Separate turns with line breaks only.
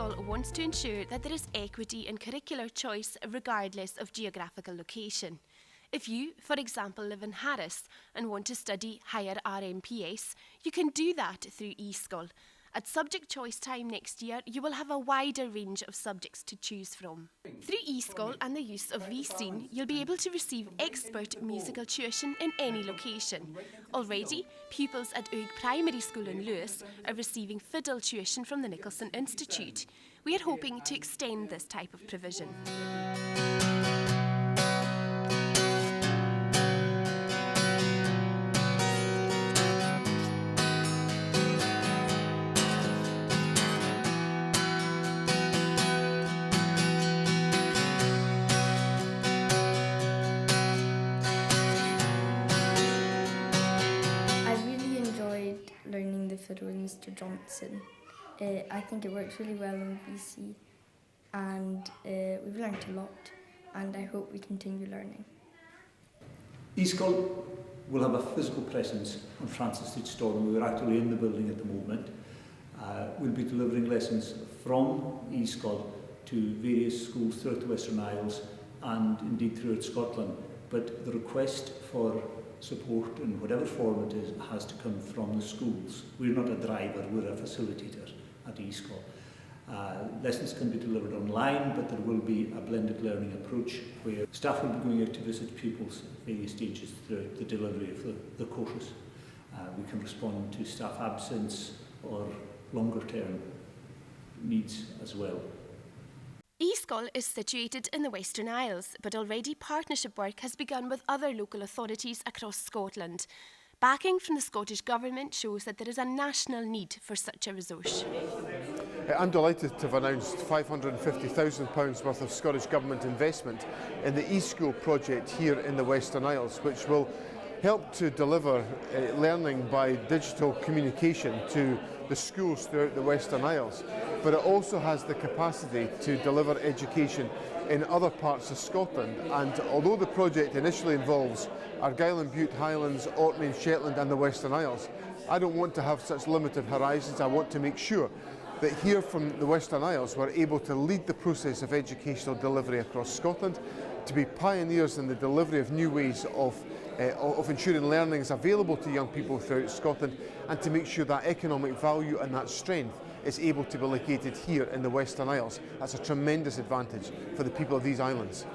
e-Sgoil wants to ensure that there is equity in curricular choice regardless of geographical location. If you, for example, live in Harris and want to study higher RMPS, you can do that through e-Sgoil. At subject choice time next year, you will have a wider range of subjects to choose from. Through e-Sgoil and the use of VScene, you'll be able to receive expert musical tuition in any location. Already, pupils at Oig Primary School in Lewis are receiving fiddle tuition from the Nicolson Institute. We are hoping to extend this type of provision.
Learning the fiddle with Mr. Johnstone. I think it works really well on VC, and we've learned a lot, and I hope we continue learning.
e-Sgoil will have a physical presence on Francis Street store, and we're actually in the building at the moment. We'll be delivering lessons from e-Sgoil to various schools throughout the Western Isles and indeed throughout Scotland, but the request for support in whatever form it is has to come from the schools. We're not a driver, we're a facilitator at e-Sgoil. Lessons can be delivered online, but there will be a blended learning approach where staff will be going out to visit pupils at various stages throughout the delivery of the courses. We can respond to staff absence or longer term needs as well.
e-Sgoil is situated in the Western Isles, but already partnership work has begun with other local authorities across Scotland. Backing from the Scottish Government shows that there is a national need for such a resource.
I'm delighted to have announced £550,000 worth of Scottish Government investment in the e-School project here in the Western Isles, which will help to deliver learning by digital communication to the schools throughout the Western Isles. But it also has the capacity to deliver education in other parts of Scotland. And although the project initially involves Argyll and Bute, Highlands, Orkney and Shetland and the Western Isles, I don't want to have such limited horizons. I want to make sure that here from the Western Isles we're able to lead the process of educational delivery across Scotland, to be pioneers in the delivery of new ways of ensuring learning is available to young people throughout Scotland, and to make sure that economic value and that strength is able to be located here in the Western Isles. That's a tremendous advantage for the people of these islands.